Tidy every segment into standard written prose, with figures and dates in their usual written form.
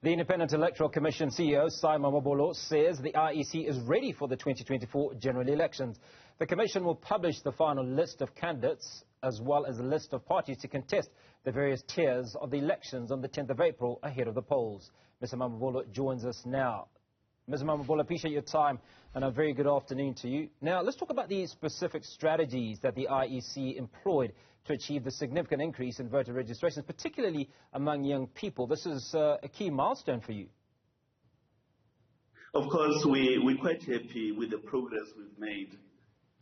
The Independent Electoral Commission CEO, Mamabolo, says the IEC is ready for the 2024 general elections. The Commission will publish the final list of candidates as well as a list of parties to contest the various tiers of the elections on the 10th of April ahead of the polls. Mr. Mamabolo joins us now. Mr. Mamabolo, appreciate your time and a very good afternoon to you. Now, let's talk about the specific strategies that the IEC employed to achieve the significant increase in voter registrations, particularly among young people. This is a key milestone for you. Of course, we're quite happy with the progress we've made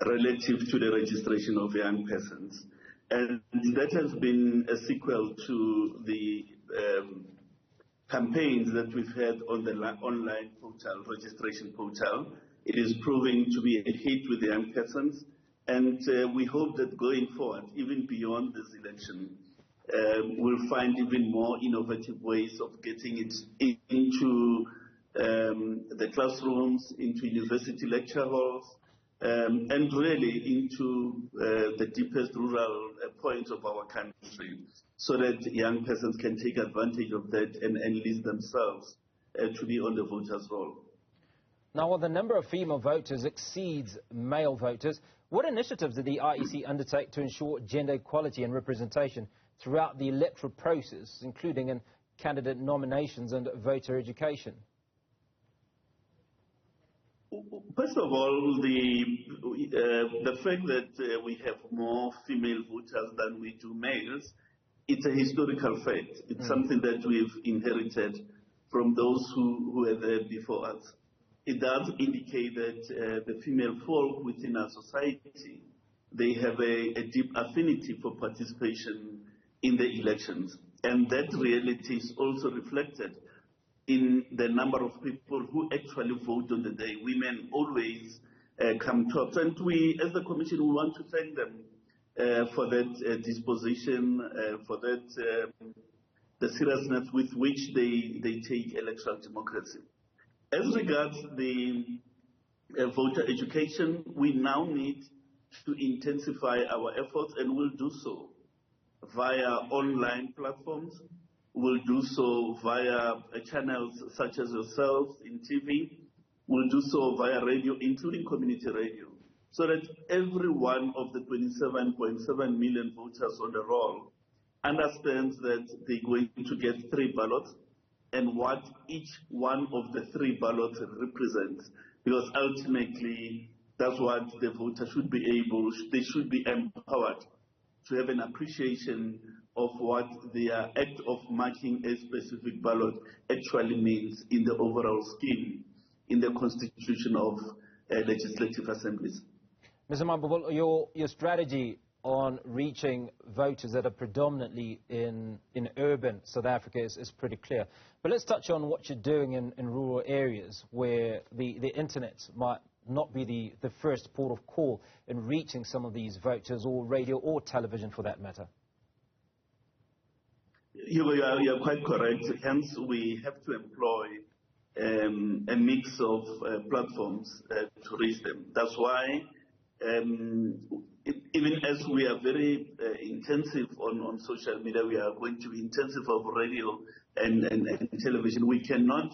relative to the registration of young persons. And that has been a sequel to the campaigns that we've had on the online portal, registration portal. It is proving to be a hit with the young persons. And we hope that going forward, even beyond this election, we'll find even more innovative ways of getting it into the classrooms, into university lecture halls, and really into the deepest rural points of our country, so that young persons can take advantage of that and enlist themselves to be on the voters' roll. Now, while the number of female voters exceeds male voters, what initiatives did the IEC undertake to ensure gender equality and representation throughout the electoral process, including in candidate nominations and voter education? First of all, the fact that we have more female voters than we do males, it's a historical fact. It's something that we've inherited from those who were there before us. It does indicate that the female folk within our society, they have a deep affinity for participation in the elections. And that reality is also reflected in the number of people who actually vote on the day. Women always come top. And we, as the Commission, we want to thank them for that disposition, for that the seriousness with which they take electoral democracy. As regards the voter education, we now need to intensify our efforts, and we'll do so via online platforms. We'll do so via channels such as yourselves in TV. We'll do so via radio, including community radio, so that every one of the 27.7 million voters on the roll understands that they're going to get 3 ballots and what each one of the 3 ballots represents, because ultimately that's what the voter should be able, they should be empowered to have an appreciation of what their act of marking a specific ballot actually means in the overall scheme, in the constitution of legislative assemblies. Mr. Mamabolo, your strategy on reaching voters that are predominantly in urban South Africa is pretty clear. But let's touch on what you're doing in rural areas where the internet might not be the first port of call in reaching some of these voters, or radio or television for that matter. You are quite correct. Hence, we have to employ a mix of platforms to reach them. That's why, even as we are very intensive on social media, we are going to be intensive of radio and television. We cannot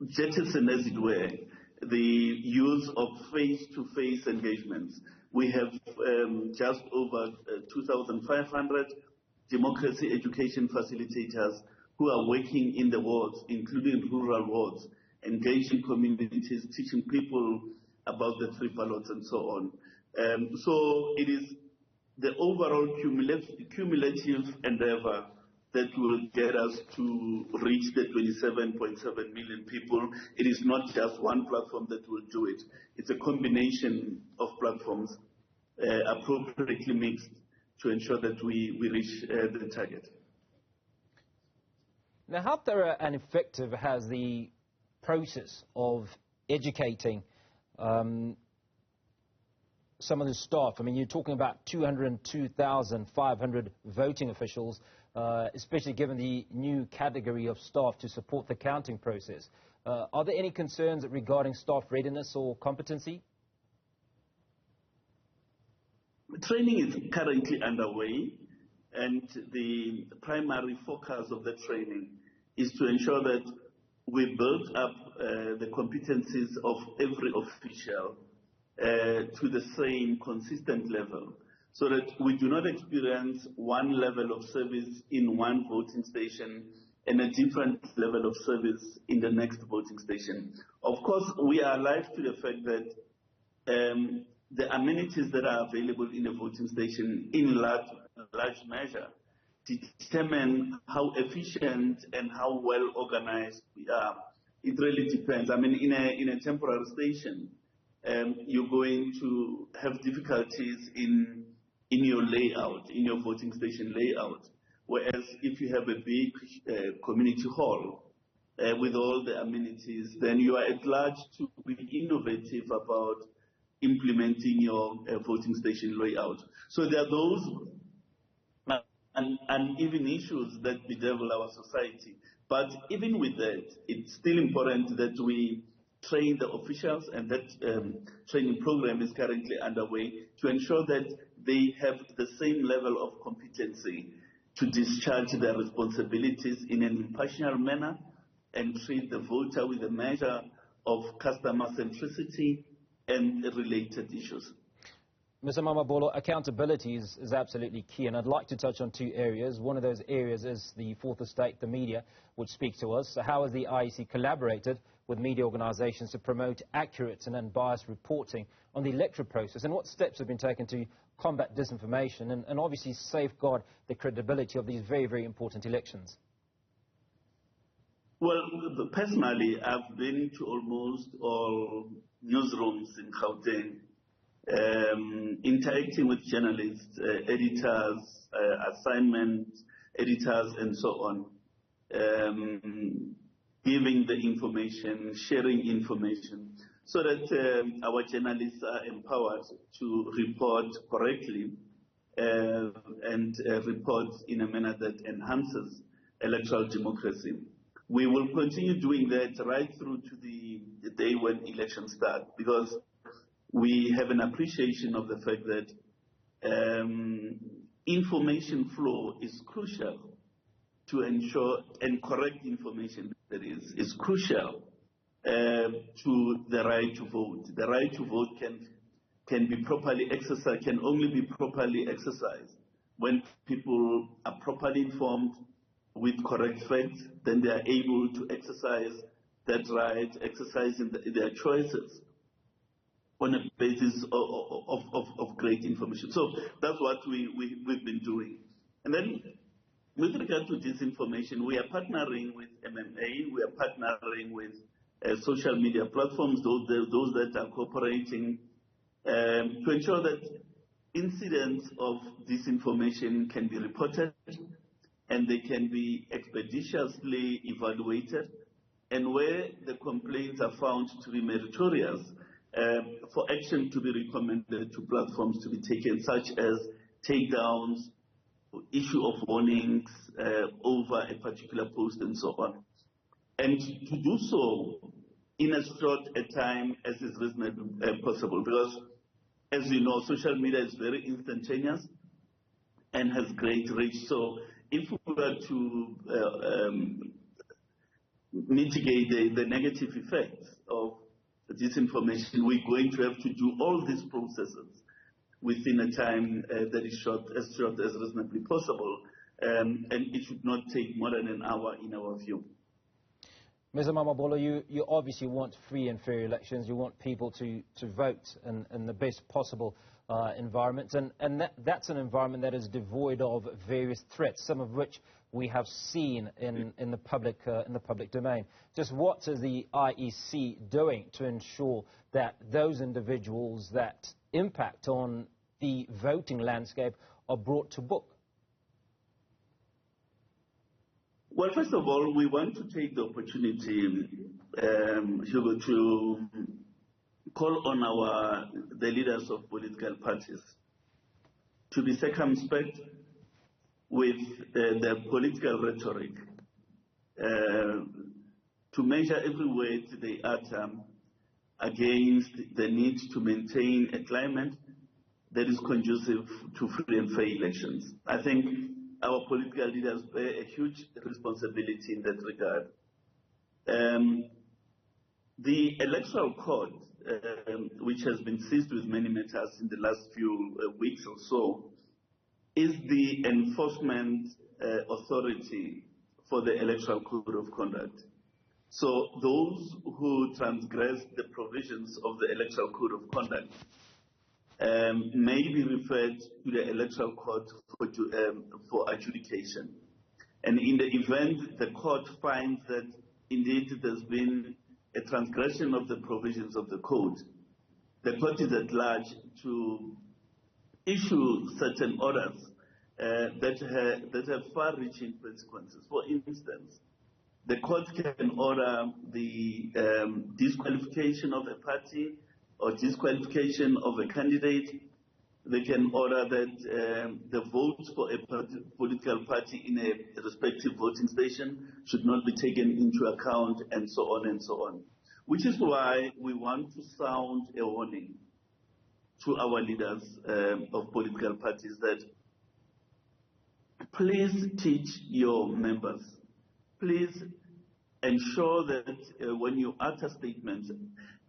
jettison, as it were, the use of face-to-face engagements. We have just over 2,500 democracy education facilitators who are working in the wards, including rural wards, engaging communities, teaching people about the 3 ballots and so on. So it is the overall cumulative endeavor that will get us to reach the 27.7 million people. It is not just one platform that will do it. It's a combination of platforms appropriately mixed to ensure that we reach the target. Now, how thorough and effective has the process of educating some of the staff? I mean, you're talking about 202,500 voting officials, especially given the new category of staff to support the counting process. Are there any concerns regarding staff readiness or competency? Training is currently underway. And the primary focus of the training is to ensure that we build up the competencies of every official to the same consistent level, so that we do not experience one level of service in one voting station and a different level of service in the next voting station. Of course, we are alive to the fact that the amenities that are available in a voting station in large measure determine how efficient and how well organized we are. It really depends. I mean, in a temporary station, you're going to have difficulties in your layout, in your voting station layout. Whereas if you have a big community hall with all the amenities, then you are at large to be innovative about implementing your voting station layout. So there are those and even issues that bedevil our society. But even with that, it's still important that we train the officials, and that training program is currently underway to ensure that they have the same level of competency to discharge their responsibilities in an impartial manner and treat the voter with a measure of customer centricity and related issues. Mr. Mamabolo, accountability is absolutely key, and I'd like to touch on two areas. One of those areas is the fourth estate, the media, which speaks to us. So how has the IEC collaborated with media organizations to promote accurate and unbiased reporting on the electoral process, and what steps have been taken to combat disinformation and obviously safeguard the credibility of these very, very important elections? Well, personally, I've been to almost all newsrooms in Gauteng, interacting with journalists, editors, assignment editors, and so on, giving the information, sharing information, so that our journalists are empowered to report correctly and report in a manner that enhances electoral democracy. We will continue doing that right through to the day when elections start, because we have an appreciation of the fact that information flow is crucial to ensure, and correct information that is crucial to the right to vote. The right to vote can be properly exercised, can only be properly exercised when people are properly informed with correct facts. Then they are able to exercise that right, exercising their choices on a basis of great information. So that's what we've been doing. And then with regard to disinformation, we are partnering with MMA, we are partnering with social media platforms, those that are cooperating, to ensure that incidents of disinformation can be reported and they can be expeditiously evaluated, and where the complaints are found to be meritorious, for action to be recommended to platforms to be taken, such as takedowns, issue of warnings over a particular post, and so on. And to do so in as short a time as is reasonably possible, because, as you know, social media is very instantaneous and has great reach. So if we were to mitigate the negative effects of disinformation, we're going to have to do all these processes within a time that is as short as reasonably possible, and it should not take more than an hour in our view. Mr. Mamabolo, you obviously want free and fair elections. You want people to vote in the best possible environment, and that's an environment that is devoid of various threats, some of which we have seen in the public domain. Just what is the IEC doing to ensure that those individuals that impact on the voting landscape are brought to book? Well, first of all, we want to take the opportunity, Hugo, to call on the leaders of political parties to be circumspect with their political rhetoric, to measure every word they utter against the need to maintain a climate that is conducive to free and fair elections. I think our political leaders bear a huge responsibility in that regard. The Electoral Court, which has been seized with many matters in the last few weeks or so, is the enforcement authority for the Electoral Code of Conduct. So those who transgress the provisions of the Electoral Code of Conduct may be referred to the Electoral Court for adjudication. And in the event the court finds that indeed there's been a transgression of the provisions of the code, the court is at large to issue certain orders that have far-reaching consequences. For instance, the court can order the disqualification of a party or disqualification of a candidate. They can order that the votes for a political party in a respective voting station should not be taken into account, and so on and so on. Which is why we want to sound a warning to our leaders of political parties that please teach your members, please ensure that when you utter statements,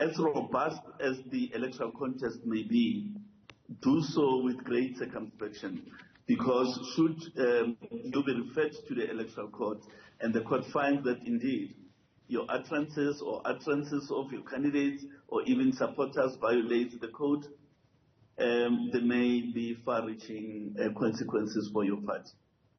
as robust as the electoral contest may be, do so with great circumspection, because should you be referred to the Electoral Court and the court finds that indeed your utterances or utterances of your candidates or even supporters violate the code, there may be far-reaching consequences for your party.